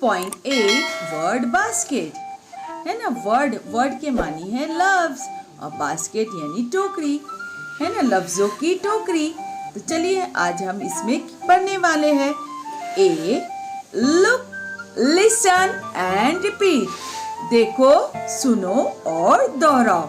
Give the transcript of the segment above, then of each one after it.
6.8 word basket है ना। Word के मानी है लफ्ज और बास्केट यानी टोकरी है ना, लफ्जों की टोकरी। तो चलिए आज हम इसमें पढ़ने वाले हैं। ए, लुक, लिसन एंड रिपीट। देखो, सुनो और दोहराओ।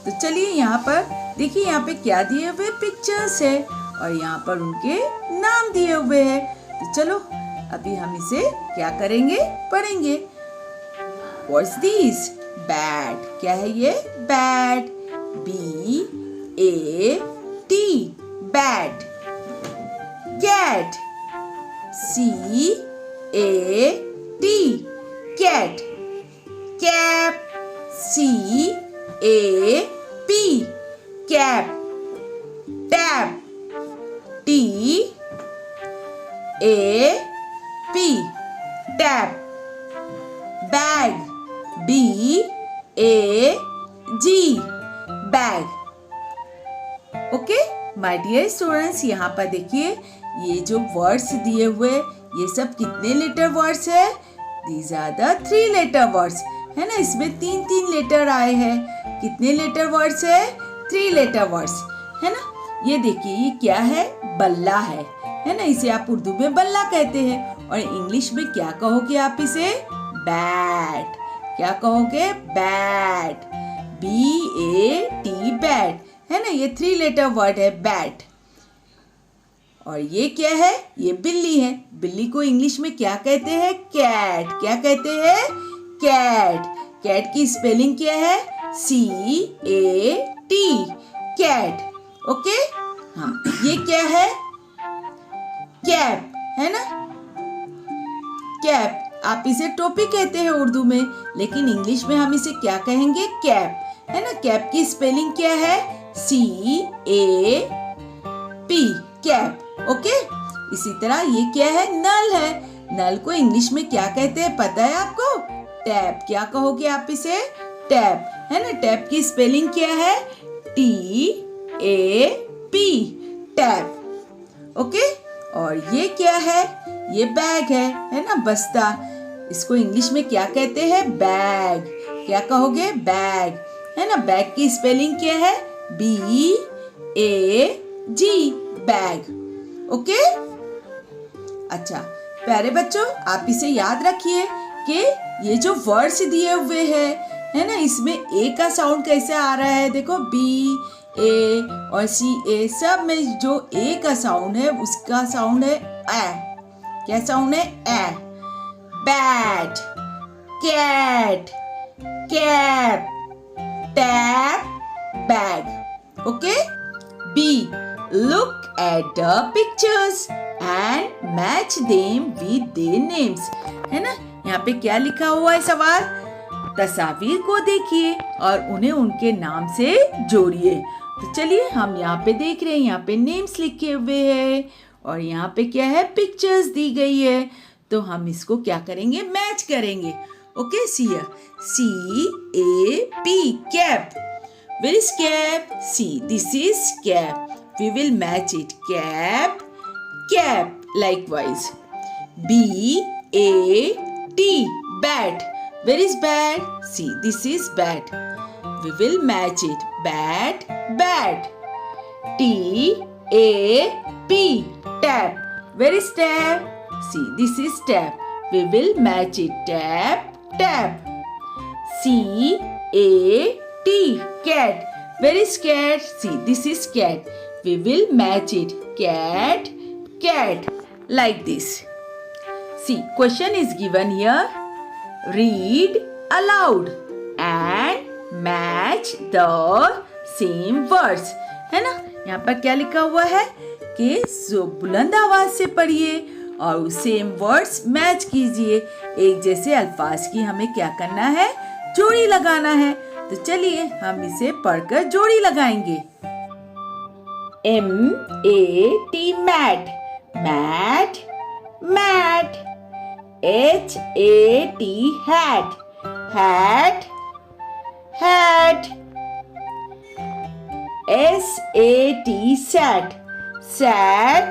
तो चलिए यहाँ पर देखिए, यहाँ पे क्या दिए हुए पिक्चर्स है और यहाँ पर उनके नाम दिए हुए हैं। तो चलो अभी हम इसे क्या करेंगे, पढ़ेंगे। What's this? बैट। क्या है ये? Bat. B-A-T bat. Cat. C-A-T cat. Cap. C-A-P cap. Tap. T-A-P tap. Bag. B-A-G bag. Okay my dear students, यहाँ पर देखिए ये जो वर्ड्स दिए हुए ये सब कितने लेटर वर्ड्स है? These are the 3 letter words है ना। इसमें 3 लेटर आए हैं। कितने लेटर वर्ड्स है? 3 लेटर वर्ड्स है ना। ये देखिए ये क्या है? बल्ला है ना। इसे आप उर्दू में बल्ला कहते हैं और इंग्लिश में क्या कहोगे आप इसे? बैट। क्या कहोगे? बैट। B-A-T बैट है ना। ये 3 लेटर वर्ड है बैट। और ये क्या है? ये बिल्ली है। बिल्ली को इंग्लिश में क्या कहते हैं? कैट। क्या कहते हैं? कैट। कैट की स्पेलिंग क्या है? C-A-T cat. ओके हाँ, ये क्या है? कैप है ना। कैप, आप इसे टोपी कहते हैं उर्दू में, लेकिन इंग्लिश में हम इसे क्या कहेंगे? कैप है ना। कैप की स्पेलिंग क्या है? C-A-P cap. ओके इसी तरह ये क्या है? नल है। नल को इंग्लिश में क्या कहते हैं पता है आपको? टैप। क्या कहोगे आप इसे? टैप है ना। टैप की स्पेलिंग क्या है? T-A-P tap. ओके और ये क्या है? ये बैग है ना, बस्ता। इसको इंग्लिश में क्या कहते हैं? बैग। क्या कहोगे? बैग है ना। बैग की स्पेलिंग क्या है? B-A-G bag. ओके अच्छा प्यारे बच्चों, आप इसे याद रखिए कि ये जो वर्ड्स दिए हुए हैं है ना, इसमें ए का साउंड कैसे आ रहा है? देखो B-A और C-A सब में जो ए का साउंड है उसका साउंड है ए। क्या साउंड है? A. Bat, cat, cap, tap, bag. Okay B, look at the pictures and match them with their names है ना। यहाँ पे क्या लिखा हुआ है? सवाल, तस्वीर को देखिए और उन्हें उनके नाम से जोड़िए। तो चलिए हम यहाँ पे देख रहे हैं, यहाँ पे नेम्स लिखे हुए हैं और यहाँ पे क्या है? पिक्चर्स दी गई है। तो हम इसको क्या करेंगे? मैच करेंगे। Okay C-A-P cap. Where is cap? See, this is cap. We will match it. Cap, cap. Likewise. B-A-T bat. Where is bat? See, this is bat. We will match it. Bat, bat. T-A-P tap. Where is tap? See, this is tap. We will match it. Tap, tap. C-A-T cat. Where is cat? See, this is cat. We will match it. Cat, cat. Like this. See, question is given here. Read aloud and match the same words. है ना। यहाँ पर क्या लिखा हुआ है कि जो बुलंद आवाज से पढ़िए और सेम वर्ड्स मैच कीजिए। एक जैसे अल्फाज की हमें क्या करना है? जोड़ी लगाना है। तो चलिए हम इसे पढ़कर जोड़ी लगाएंगे। M-A-T mat, mat, mat. H-A-T hat, hat, hat. S-A-T sat, sat,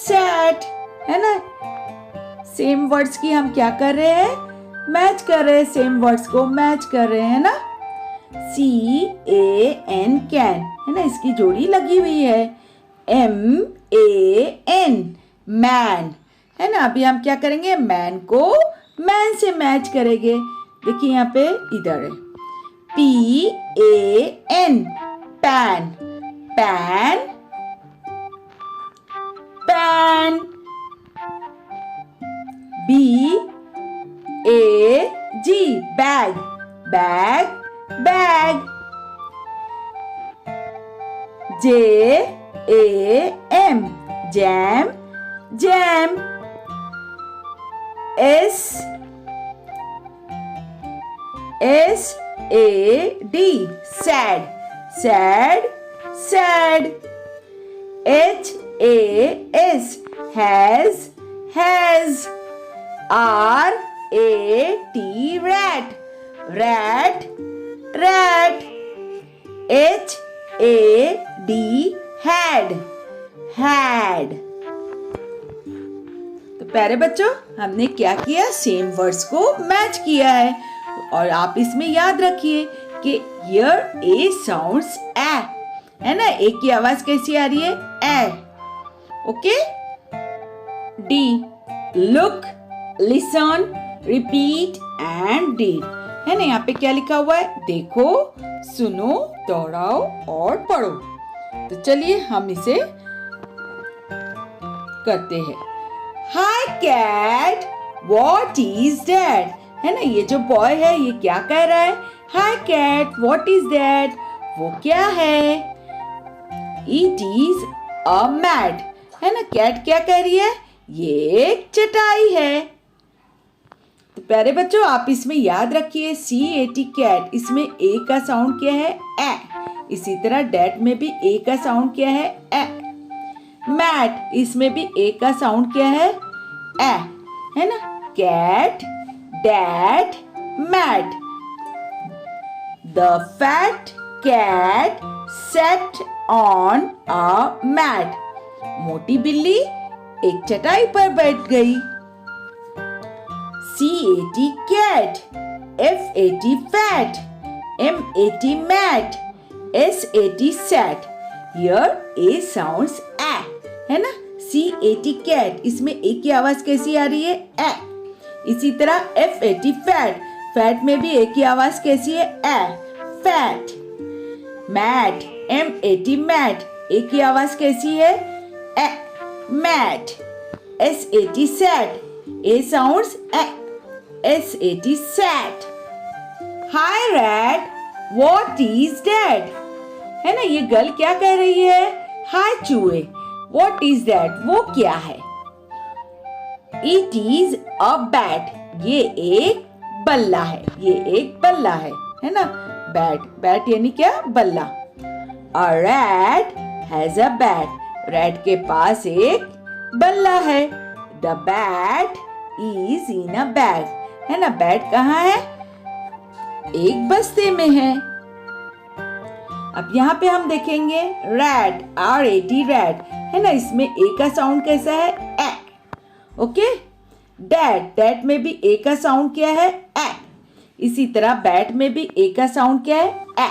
sat है ना। सेम वर्ड्स की हम क्या कर रहे हैं, मैच कर रहे हैं, सेम वर्ड्स को मैच कर रहे हैं ना। CAN कैन है ना, इसकी जोड़ी लगी हुई है। MAN मैन है ना। अभी हम क्या करेंगे, मैन को मैन से मैच करेंगे। देखिए यहाँ पे इधर है PAN pan, pan pan. BAG bag, bag bag. JAM jam, jam. SAD sad, sad sad. HAS has, has. RAT rat, rat rat। HAD had, had। तो प्यारे बच्चों, हमने क्या किया, सेम वर्ड्स को मैच किया है। और आप इसमें याद रखिए कि हियर ए साउंड्स ए है ना, ए की आवाज कैसी आ रही है, A. Okay. D look, listen, repeat and read है ना। यहाँ पे क्या लिखा हुआ है, देखो, सुनो, दोहराओ और पढ़ो। तो चलिए हम इसे करते हैं। हाय कैट, व्हाट इज दैट है ना। ये जो बॉय है ये क्या कह रहा है, हाय कैट व्हाट इज दैट, वो क्या है, इट इज अ मैट है ना। कैट क्या कह रही है, ये एक चटाई है। तो प्यारे बच्चों, आप इसमें याद रखिए CAT कैट, इसमें ए का साउंड क्या है, ए। इसी तरह डैट में भी ए का साउंड क्या है, ए। मैट, इसमें भी ए का साउंड क्या है, ए है ना। Cat, that, mat. The fat cat sat on a mat, मोटी बिल्ली एक चटाई पर बैठ गई। CAT cat, FAT fat, MAT mat, SAT sat। Here A sounds A है ना। CAT cat, इसमें A की आवाज कैसी आ रही है, A। इसी तरह FAT fat, फैट में भी A की आवाज कैसी है, A, fat। Mat, MAT mat, A की आवाज कैसी है, A, mat. SAT sat, A sounds A, SAT sat। Hi rat, what is that है ना। ये गर्ल क्या कह रही है, हाय चूहे, व्हाट इज दैट, वो क्या है। इट इज अ बैट, ये एक बल्ला है, ये एक बल्ला है ना। बैट, बैट यानी क्या, बल्ला। A rat has a bat, rat के पास एक बल्ला है। The bat is in a bag है ना। बैट कहाँ है, एक बस्ते में है। अब यहाँ पे हम देखेंगे रैट, RAT रैट है ना। इसमें ए का साउंड कैसा है, ए। ओके। डैट, डैट में भी ए का साउंड क्या है, ए। इसी तरह बैट में भी ए का साउंड क्या है, A.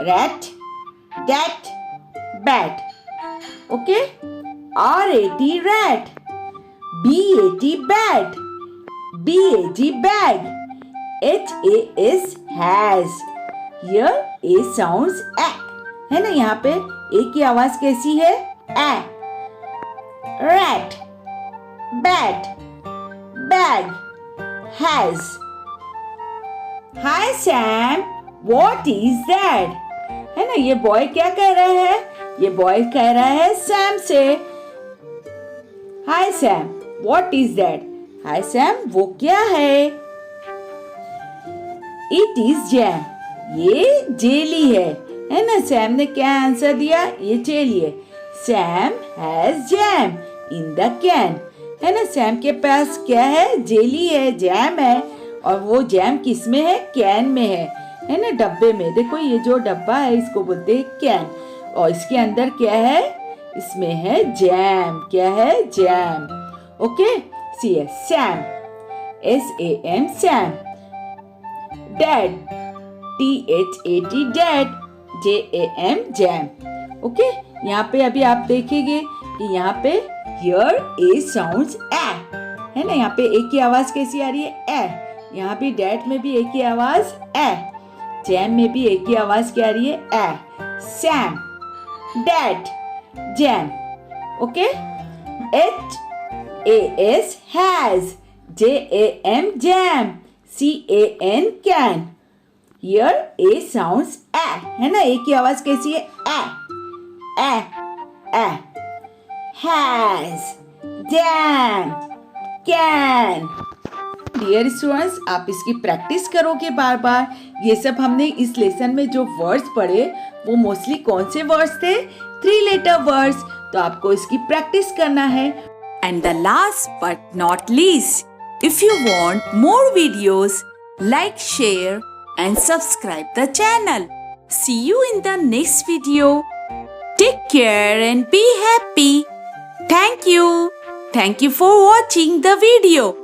Rat, that, bat. Okay. RAT rat, BAT bat, BAG bag, HAS has. Here A sounds A है ना। यहाँ पे ए की आवाज कैसी है, A. Rat, bat, bag, has. Hi Sam, what is that है ना। ये बॉय क्या कह रहा है, ये बॉय कह रहा है सैम से, hi Sam what is that, hi Sam वो क्या है। इट इज जैम, ये जेली है ना। सैम ने क्या आंसर दिया, ये जेली है। Sam has jam in the can है ना। सैम के पास क्या है, जेली है, जैम है। और वो जैम किस में है, कैन में है ना, डब्बे में। देखो ये जो डब्बा है इसको बोलते हैं कैन। और इसके अंदर क्या है, इसमें है जैम, क्या है, jam. Okay. C-H, Sam. S-A-M, Sam. Dad, T-H-A-T, Dad. J-A-M, Jam. Okay, यहाँ पे अभी आप देखेंगे कि यहाँ पे here A sounds A, है ना? यहाँ पे ए की आवाज कैसी आ रही है? ए. यहाँ पे डैड में भी ए की आवाज ए. जैम में भी ए की आवाज क्या आ रही है? A. Sam, dad, jam. Okay. H-A-S, has. J-A-M, jam. C-A-N, can. Here A sounds A, है ना? ए की आवाज कैसी है? A. A. A. Has, damn, can. Dear students, आप इसकी प्रैक्टिस करोगे बार बार. ये सब हमने इस लेसन में जो वर्ड्स पढ़े वो मोस्टली कौन से वर्ड्स थे? 3 लेटर वर्ड्स. तो आपको इसकी प्रैक्टिस करना है. And the last but not least, if you want more videos, like, share and subscribe the channel. See you in the next video. Take care and be happy. Thank you. Thank you for watching the video.